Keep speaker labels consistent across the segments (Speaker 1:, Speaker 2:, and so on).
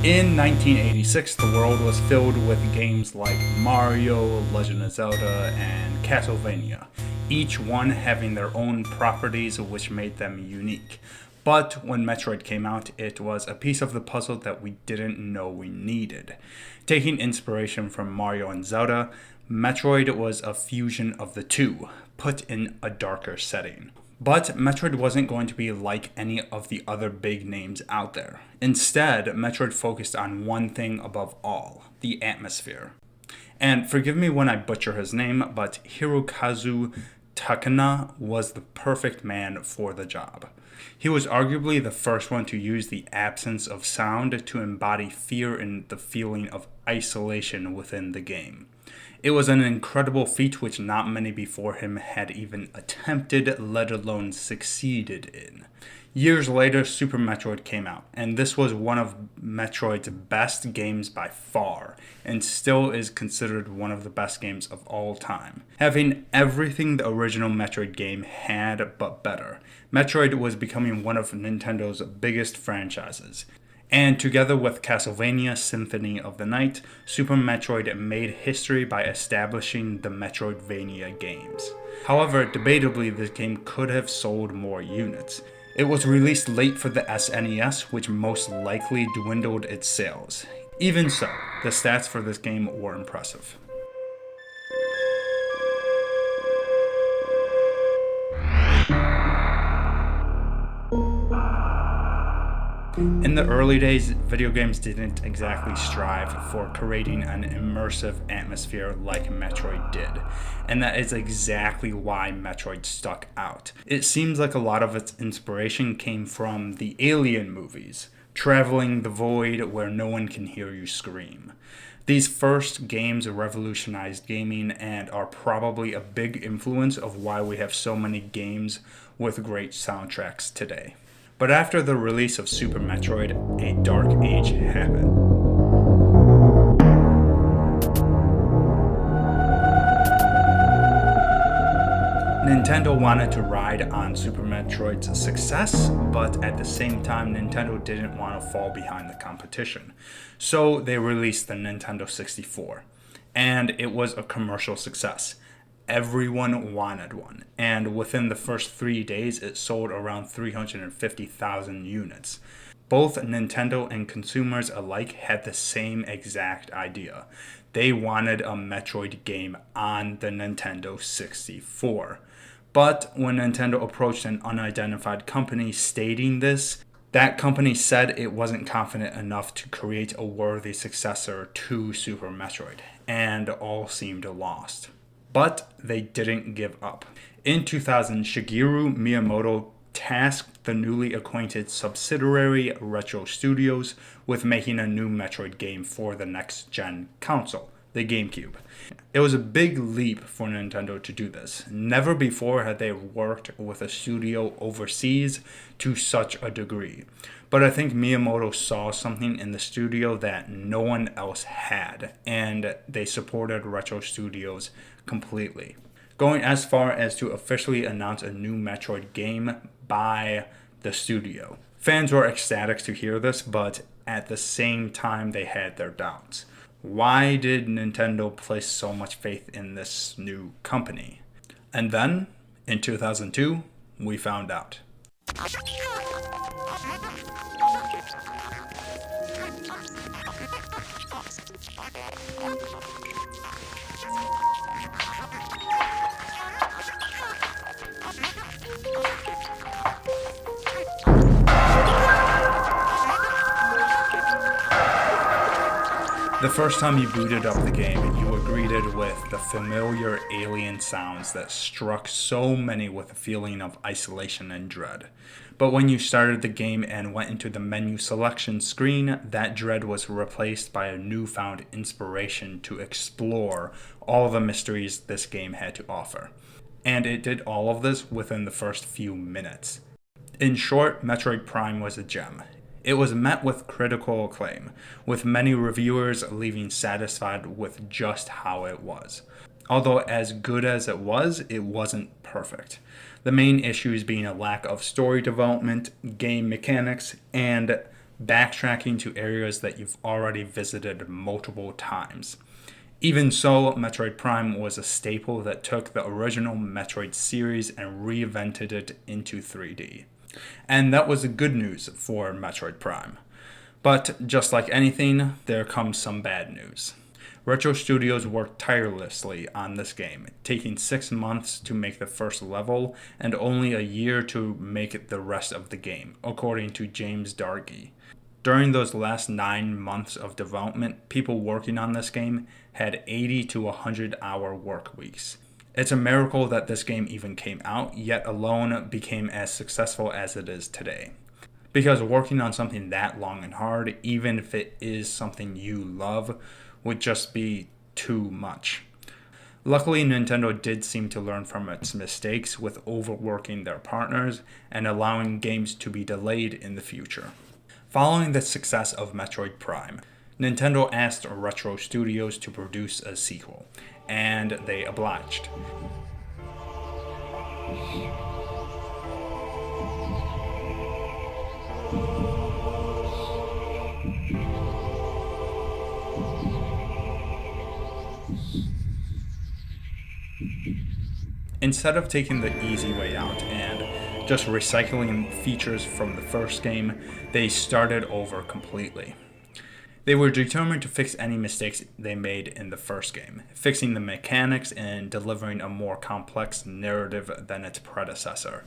Speaker 1: In 1986, the world was filled with games like Mario, Legend of Zelda, and Castlevania, each one having their own properties which made them unique. But when Metroid came out, it was a piece of the puzzle that we didn't know we needed. Taking inspiration from Mario and Zelda, Metroid was a fusion of the two, put in a darker setting. But Metroid wasn't going to be like any of the other big names out there. Instead, Metroid focused on one thing above all, the atmosphere. And forgive me when I butcher his name, but Hirokazu Takana was the perfect man for the job. He was arguably the first one to use the absence of sound to embody fear and the feeling of isolation within the game. It was an incredible feat which not many before him had even attempted, let alone succeeded in. Years later, Super Metroid came out, and this was one of Metroid's best games by far, and still is considered one of the best games of all time. Having everything the original Metroid game had, but better, Metroid was becoming one of Nintendo's biggest franchises. And together with Castlevania Symphony of the Night, Super Metroid made history by establishing the Metroidvania games. However, debatably, this game could have sold more units. It was released late for the SNES, which most likely dwindled its sales. Even so, the stats for this game were impressive. In the early days, video games didn't exactly strive for creating an immersive atmosphere like Metroid did, and that is exactly why Metroid stuck out. It seems like a lot of its inspiration came from the Alien movies, traveling the void where no one can hear you scream. These first games revolutionized gaming and are probably a big influence of why we have so many games with great soundtracks today. But after the release of Super Metroid, a dark age happened. Nintendo wanted to ride on Super Metroid's success, but at the same time, Nintendo didn't want to fall behind the competition. So they released the Nintendo 64, and it was a commercial success. Everyone wanted one, and within the first 3 days, it sold around 350,000 units. Both Nintendo and consumers alike had the same exact idea. They wanted a Metroid game on the Nintendo 64. But when Nintendo approached an unidentified company stating this, that company said it wasn't confident enough to create a worthy successor to Super Metroid, and all seemed lost. But they didn't give up. In 2000, Shigeru Miyamoto tasked the newly acquainted subsidiary Retro Studios with making a new Metroid game for the next-gen console, the GameCube. It was a big leap for Nintendo to do this. Never before had they worked with a studio overseas to such a degree. But I think Miyamoto saw something in the studio that no one else had, and they supported Retro Studios completely, going as far as to officially announce a new Metroid game by the studio. Fans were ecstatic to hear this, but at the same time they had their doubts. Why did Nintendo place so much faith in this new company? And then, in 2002, we found out. The first time you booted up the game, you were greeted with the familiar alien sounds that struck so many with a feeling of isolation and dread. But when you started the game and went into the menu selection screen, that dread was replaced by a newfound inspiration to explore all the mysteries this game had to offer. And it did all of this within the first few minutes. In short, Metroid Prime was a gem. It was met with critical acclaim, with many reviewers leaving satisfied with just how it was. Although as good as it wasn't perfect. The main issues being a lack of story development, game mechanics, and backtracking to areas that you've already visited multiple times. Even so, Metroid Prime was a staple that took the original Metroid series and reinvented it into 3D. And that was good news for Metroid Prime. But just like anything, there comes some bad news. Retro Studios worked tirelessly on this game, taking 6 months to make the first level and only a year to make the rest of the game, according to James Dargy. During those last 9 months of development, people working on this game had 80 to 100 hour work weeks. It's a miracle that this game even came out, yet alone became as successful as it is today. Because working on something that long and hard, even if it is something you love, would just be too much. Luckily, Nintendo did seem to learn from its mistakes with overworking their partners and allowing games to be delayed in the future. Following the success of Metroid Prime, Nintendo asked Retro Studios to produce a sequel, and they obliged. Instead of taking the easy way out and just recycling features from the first game, they started over completely. They were determined to fix any mistakes they made in the first game, fixing the mechanics and delivering a more complex narrative than its predecessor.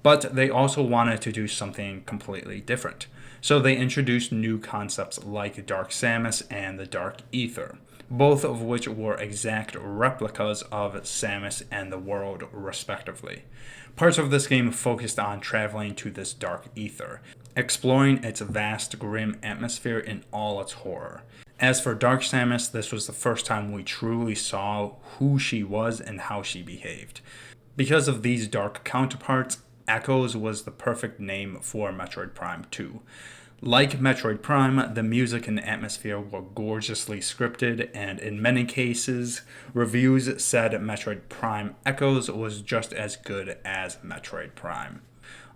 Speaker 1: But they also wanted to do something completely different. So they introduced new concepts like Dark Samus and the Dark Ether, both of which were exact replicas of Samus and the world, respectively. Parts of this game focused on traveling to this Dark Ether, exploring its vast, grim atmosphere in all its horror. As for Dark Samus, this was the first time we truly saw who she was and how she behaved. Because of these dark counterparts, Echoes was the perfect name for Metroid Prime 2. Like Metroid Prime, the music and atmosphere were gorgeously scripted, and in many cases, reviews said Metroid Prime Echoes was just as good as Metroid Prime.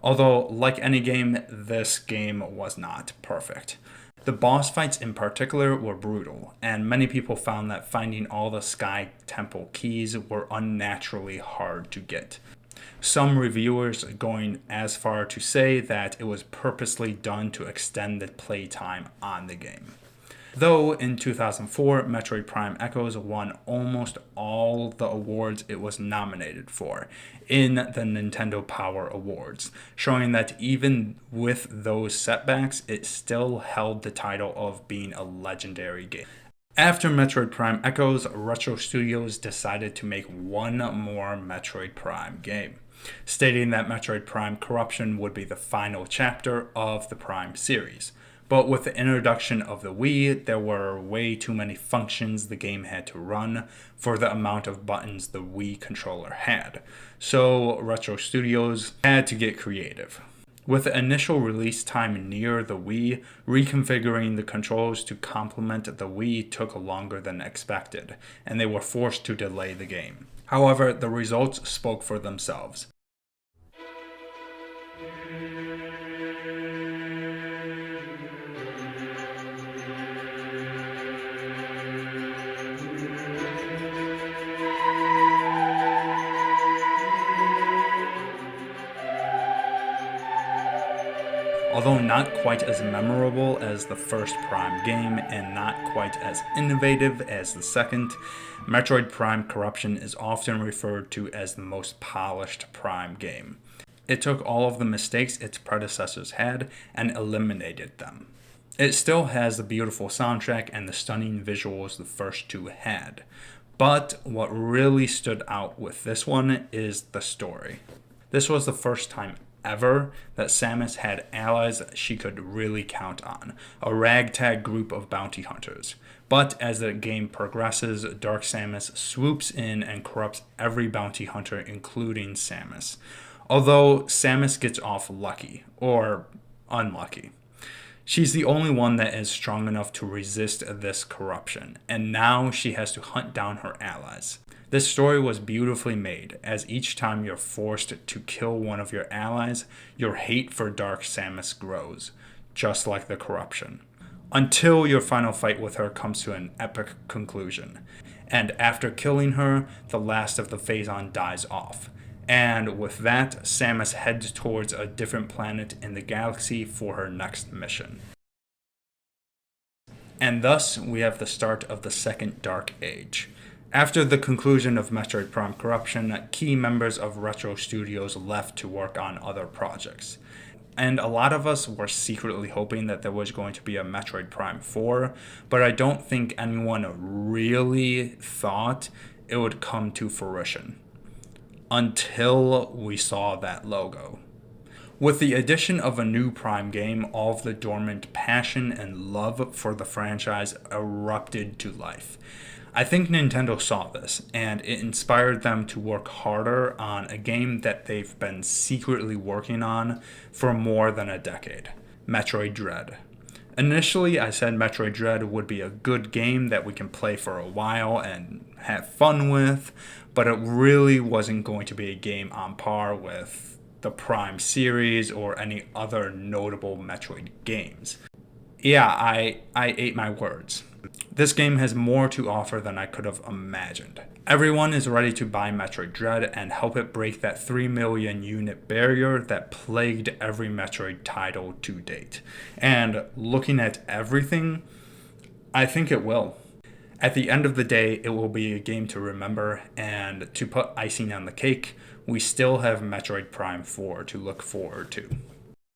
Speaker 1: Although, like any game, this game was not perfect. The boss fights in particular were brutal, and many people found that finding all the Sky Temple keys were unnaturally hard to get. Some reviewers going as far to say that it was purposely done to extend the playtime on the game. Though in 2004, Metroid Prime Echoes won almost all the awards it was nominated for in the Nintendo Power Awards, showing that even with those setbacks, it still held the title of being a legendary game. After Metroid Prime Echoes, Retro Studios decided to make one more Metroid Prime game, stating that Metroid Prime Corruption would be the final chapter of the Prime series. But with the introduction of the Wii, there were way too many functions the game had to run for the amount of buttons the Wii controller had. So Retro Studios had to get creative. With the initial release time near the Wii, reconfiguring the controls to complement the Wii took longer than expected, and they were forced to delay the game. However, the results spoke for themselves. Although not quite as memorable as the first Prime game and not quite as innovative as the second, Metroid Prime Corruption is often referred to as the most polished Prime game. It took all of the mistakes its predecessors had and eliminated them. It still has the beautiful soundtrack and the stunning visuals the first two had. But what really stood out with this one is the story. This was the first time ever that Samus had allies she could really count on, a ragtag group of bounty hunters. But as the game progresses, Dark Samus swoops in and corrupts every bounty hunter, including Samus. Although Samus gets off lucky, or unlucky. She's the only one that is strong enough to resist this corruption, and now she has to hunt down her allies. This story was beautifully made, as each time you're forced to kill one of your allies, your hate for Dark Samus grows. just like the corruption. Until your final fight with her comes to an epic conclusion. And after killing her, the last of the Phazon dies off. And with that, Samus heads towards a different planet in the galaxy for her next mission. And thus, we have the start of the Second Dark Age. After the conclusion of Metroid Prime Corruption, key members of Retro Studios left to work on other projects. And a lot of us were secretly hoping that there was going to be a Metroid Prime 4, but I don't think anyone really thought it would come to fruition until we saw that logo. With the addition of a new Prime game, all of the dormant passion and love for the franchise erupted to life. I think Nintendo saw this, and it inspired them to work harder on a game that they've been secretly working on for more than a decade, Metroid Dread. Initially, I said Metroid Dread would be a good game that we can play for a while and have fun with, but it really wasn't going to be a game on par with the Prime series or any other notable Metroid games. Yeah, I ate my words. This game has more to offer than I could have imagined. Everyone is ready to buy Metroid Dread and help it break that 3 million unit barrier that plagued every Metroid title to date. And looking at everything, I think it will. At the end of the day, it will be a game to remember, and to put icing on the cake, we still have Metroid Prime 4 to look forward to.